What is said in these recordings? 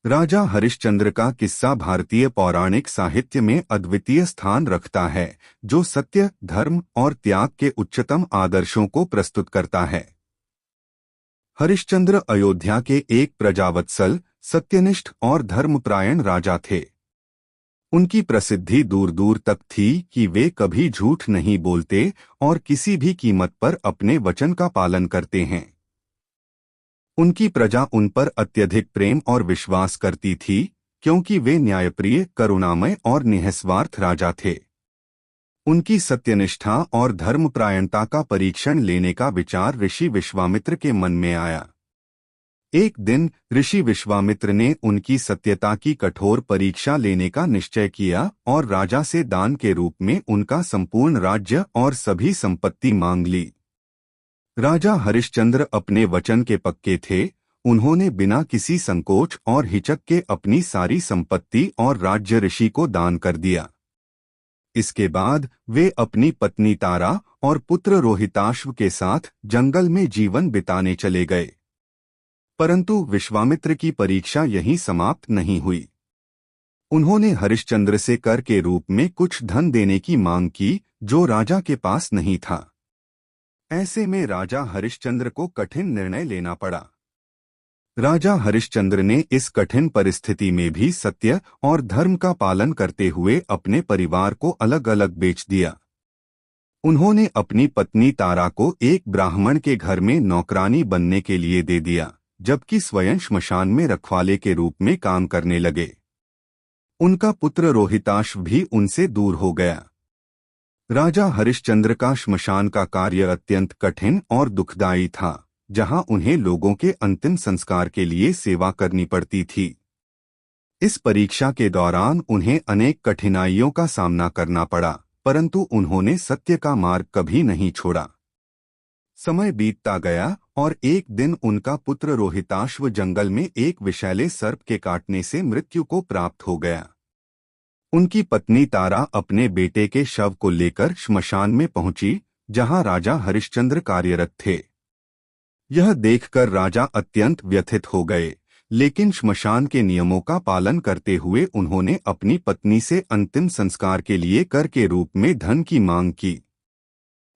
राजा हरिश्चंद्र का किस्सा भारतीय पौराणिक साहित्य में अद्वितीय स्थान रखता है, जो सत्य, धर्म और त्याग के उच्चतम आदर्शों को प्रस्तुत करता है। हरिश्चंद्र अयोध्या के एक प्रजावत्सल, सत्यनिष्ठ और धर्मपरायण राजा थे। उनकी प्रसिद्धि दूर दूर तक थी कि वे कभी झूठ नहीं बोलते और किसी भी कीमत पर अपने वचन का पालन करते हैं। उनकी प्रजा उन पर अत्यधिक प्रेम और विश्वास करती थी, क्योंकि वे न्यायप्रिय, करुणामय और निःस्वार्थ राजा थे। उनकी सत्यनिष्ठा और धर्मपरायणता का परीक्षण लेने का विचार ऋषि विश्वामित्र के मन में आया। एक दिन ऋषि विश्वामित्र ने उनकी सत्यता की कठोर परीक्षा लेने का निश्चय किया और राजा से दान के रूप में उनका संपूर्ण राज्य और सभी संपत्ति मांग ली। राजा हरिश्चंद्र अपने वचन के पक्के थे। उन्होंने बिना किसी संकोच और हिचक के अपनी सारी संपत्ति और राज्य ऋषि को दान कर दिया। इसके बाद वे अपनी पत्नी तारा और पुत्र रोहिताश्व के साथ जंगल में जीवन बिताने चले गए। परंतु विश्वामित्र की परीक्षा यहीं समाप्त नहीं हुई। उन्होंने हरिश्चंद्र से कर के रूप में कुछ धन देने की मांग की, जो राजा के पास नहीं था। ऐसे में राजा हरिश्चंद्र को कठिन निर्णय लेना पड़ा। राजा हरिश्चंद्र ने इस कठिन परिस्थिति में भी सत्य और धर्म का पालन करते हुए अपने परिवार को अलग अलग बेच दिया। उन्होंने अपनी पत्नी तारा को एक ब्राह्मण के घर में नौकरानी बनने के लिए दे दिया, जबकि स्वयं श्मशान में रखवाले के रूप में काम करने लगे। उनका पुत्र रोहिताश्व भी उनसे दूर हो गया। राजा हरिश्चंद्र का श्मशान का कार्य अत्यंत कठिन और दुखदायी था, जहां उन्हें लोगों के अंतिम संस्कार के लिए सेवा करनी पड़ती थी। इस परीक्षा के दौरान उन्हें अनेक कठिनाइयों का सामना करना पड़ा, परंतु उन्होंने सत्य का मार्ग कभी नहीं छोड़ा। समय बीतता गया और एक दिन उनका पुत्र रोहिताश्व जंगल में एक विषैले सर्प के काटने से मृत्यु को प्राप्त हो गया। उनकी पत्नी तारा अपने बेटे के शव को लेकर श्मशान में पहुंची, जहां राजा हरिश्चंद्र कार्यरत थे। यह देखकर राजा अत्यंत व्यथित हो गए, लेकिन श्मशान के नियमों का पालन करते हुए उन्होंने अपनी पत्नी से अंतिम संस्कार के लिए कर के रूप में धन की मांग की।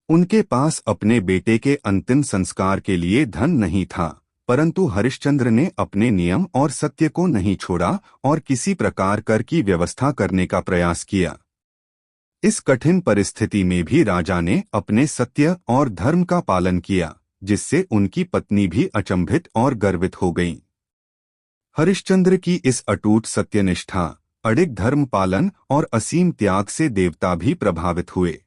उनके पास अपने बेटे के अंतिम संस्कार के लिए धन नहीं था, परंतु हरिश्चंद्र ने अपने नियम और सत्य को नहीं छोड़ा और किसी प्रकार कर की व्यवस्था करने का प्रयास किया। इस कठिन परिस्थिति में भी राजा ने अपने सत्य और धर्म का पालन किया, जिससे उनकी पत्नी भी अचंभित और गर्वित हो गईं। हरिश्चंद्र की इस अटूट सत्यनिष्ठा, अडिग धर्म पालन और असीम त्याग से देवता भी प्रभावित हुए।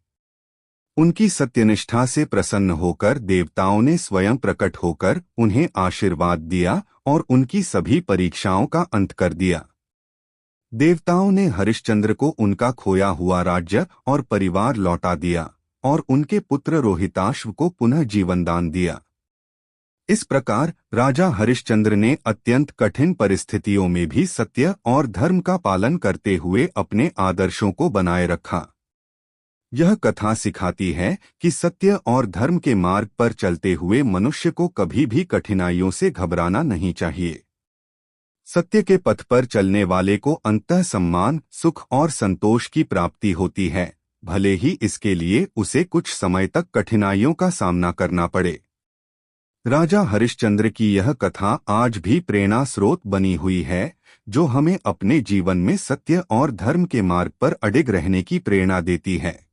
उनकी सत्यनिष्ठा से प्रसन्न होकर देवताओं ने स्वयं प्रकट होकर उन्हें आशीर्वाद दिया और उनकी सभी परीक्षाओं का अंत कर दिया। देवताओं ने हरिश्चंद्र को उनका खोया हुआ राज्य और परिवार लौटा दिया और उनके पुत्र रोहिताश्व को पुनः जीवन दान दिया। इस प्रकार राजा हरिश्चंद्र ने अत्यंत कठिन परिस्थितियों में भी सत्य और धर्म का पालन करते हुए अपने आदर्शों को बनाए रखा। यह कथा सिखाती है कि सत्य और धर्म के मार्ग पर चलते हुए मनुष्य को कभी भी कठिनाइयों से घबराना नहीं चाहिए। सत्य के पथ पर चलने वाले को अंततः सम्मान, सुख और संतोष की प्राप्ति होती है, भले ही इसके लिए उसे कुछ समय तक कठिनाइयों का सामना करना पड़े। राजा हरिश्चंद्र की यह कथा आज भी प्रेरणा स्रोत बनी हुई है, जो हमें अपने जीवन में सत्य और धर्म के मार्ग पर अडिग रहने की प्रेरणा देती है।